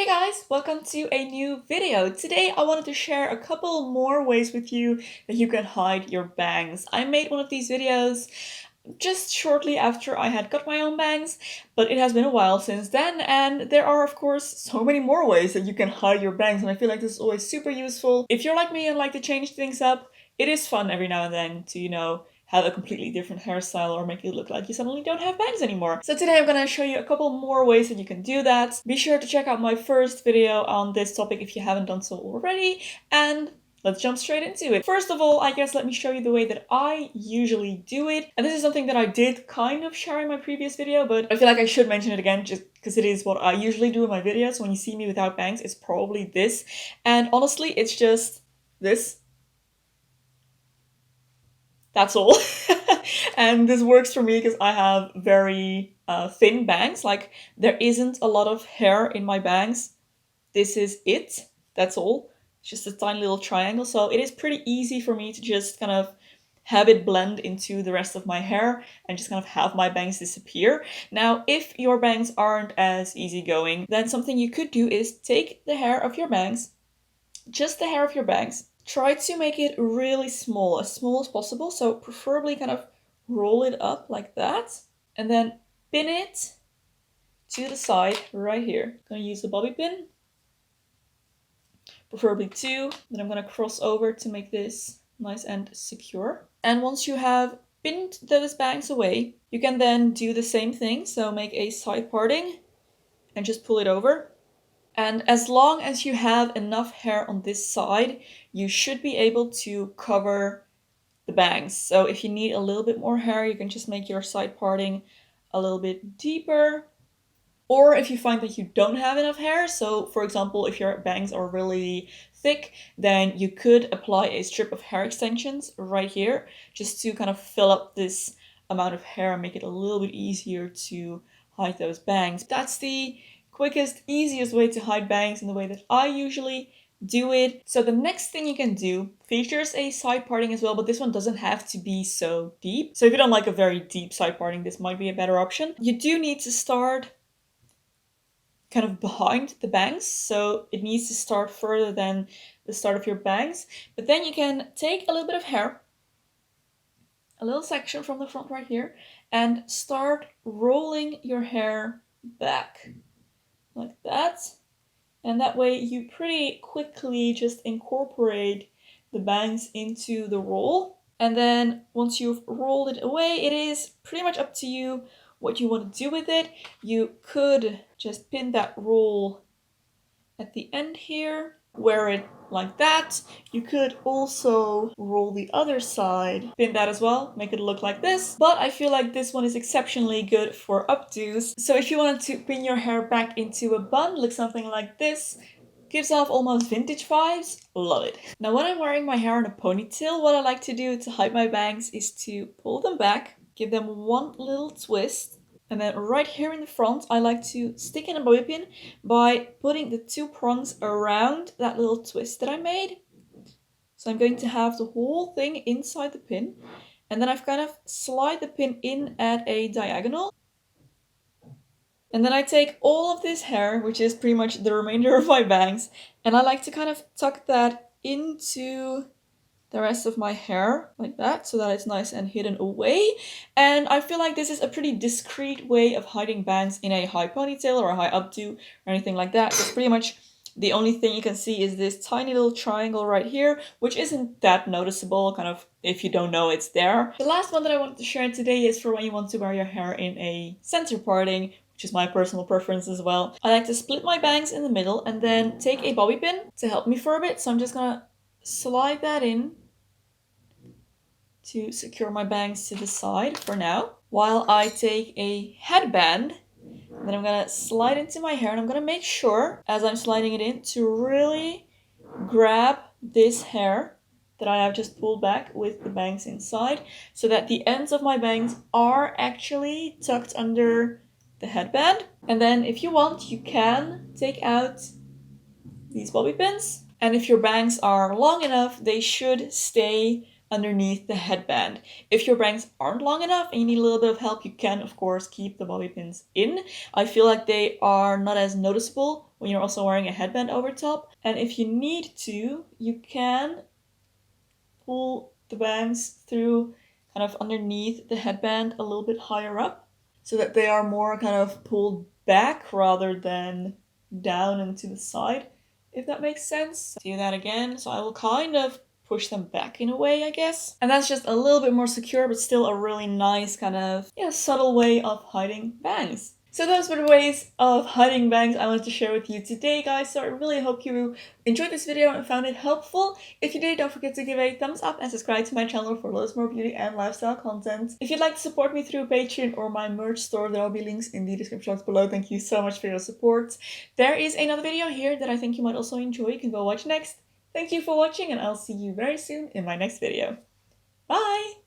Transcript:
Guys, welcome to a new video. Today I wanted to share a couple more ways with you that you can hide your bangs. I made one of these videos just shortly after I had got my own bangs, but it has been a while since then, and there are of course so many more ways that you can hide your bangs, and I feel like this is always super useful. If you're like me and like to change things up, it is fun every now and then to, have a completely different hairstyle or make it look like you suddenly don't have bangs anymore. So today I'm gonna show you a couple more ways that you can do that. Be sure to check out my first video on this topic if you haven't done so already, and let's jump straight into it. First of all, I guess let me show you the way that I usually do it. And this is something that I did kind of share in my previous video, but I feel like I should mention it again just because it is what I usually do in my videos. So when you see me without bangs, it's probably this. And honestly, it's just this. That's all. And this works for me because I have very thin bangs. Like, there isn't a lot of hair in my bangs. This is it. That's all. It's just a tiny little triangle. So it is pretty easy for me to just kind of have it blend into the rest of my hair and just kind of have my bangs disappear. Now, if your bangs aren't as easygoing, then something you could do is take the hair of your bangs, just the hair of your bangs, try to make it really small as possible. So preferably kind of roll it up like that and then pin it to the side right here. I'm gonna use the bobby pin, preferably two. Then I'm gonna cross over to make this nice and secure. And once you have pinned those bangs away, you can then do the same thing. So make a side parting and just pull it over. And as long as you have enough hair on this side, you should be able to cover the bangs. So if you need a little bit more hair, you can just make your side parting a little bit deeper. Or if you find that you don't have enough hair, so for example, if your bangs are really thick, then you could apply a strip of hair extensions right here, just to kind of fill up this amount of hair and make it a little bit easier to hide those bangs. That's the quickest, easiest way to hide bangs in the way that I usually do it. So the next thing you can do features a side parting as well, but this one doesn't have to be so deep. So if you don't like a very deep side parting, this might be a better option. You do need to start kind of behind the bangs, so it needs to start further than the start of your bangs. But then you can take a little bit of hair, a little section from the front right here, and start rolling your hair back like that. And that way you pretty quickly just incorporate the bangs into the roll. And then once you've rolled it away, it is pretty much up to you what you want to do with it. You could just pin that roll at the end here, wear it like that. You could also roll the other side, pin that as well, make it look like this. But I feel like this one is exceptionally good for updos. So if you wanted to pin your hair back into a bun, look something like this, gives off almost vintage vibes, love it. Now when I'm wearing my hair in a ponytail, what I like to do to hide my bangs is to pull them back, give them one little twist, and then right here in the front, I like to stick in a bobby pin by putting the two prongs around that little twist that I made. So I'm going to have the whole thing inside the pin, and then I've kind of slide the pin in at a diagonal. And then I take all of this hair, which is pretty much the remainder of my bangs, and I like to kind of tuck that into the rest of my hair like that, so that it's nice and hidden away. And I feel like this is a pretty discreet way of hiding bangs in a high ponytail or a high updo or anything like that. It's pretty much the only thing you can see is this tiny little triangle right here, which isn't that noticeable, kind of, if you don't know it's there. The last one that I wanted to share today is for when you want to wear your hair in a center parting, which is my personal preference as well. I like to split my bangs in the middle and then take a bobby pin to help me for a bit. So I'm just gonna slide that in to secure my bangs to the side for now, while I take a headband. Then I'm gonna slide into my hair, and I'm gonna make sure as I'm sliding it in to really grab this hair that I have just pulled back with the bangs inside, so that the ends of my bangs are actually tucked under the headband. And then if you want, you can take out these bobby pins, and if your bangs are long enough, they should stay underneath the headband. If your bangs aren't long enough and you need a little bit of help, you can of course keep the bobby pins in. I feel like they are not as noticeable when you're also wearing a headband over top. And if you need to, you can pull the bangs through kind of underneath the headband a little bit higher up so that they are more kind of pulled back rather than down and to the side, if that makes sense. Do that again. So I will kind of push them back in a way, I guess. And that's just a little bit more secure, but still a really nice kind of, yeah, subtle way of hiding bangs. So those were the ways of hiding bangs I wanted to share with you today, guys. So I really hope you enjoyed this video and found it helpful. If you did, don't forget to give a thumbs up and subscribe to my channel for loads more beauty and lifestyle content. If you'd like to support me through Patreon or my merch store, there will be links in the description box below. Thank you so much for your support. There is another video here that I think you might also enjoy. You can go watch next. Thank you for watching, and I'll see you very soon in my next video. Bye!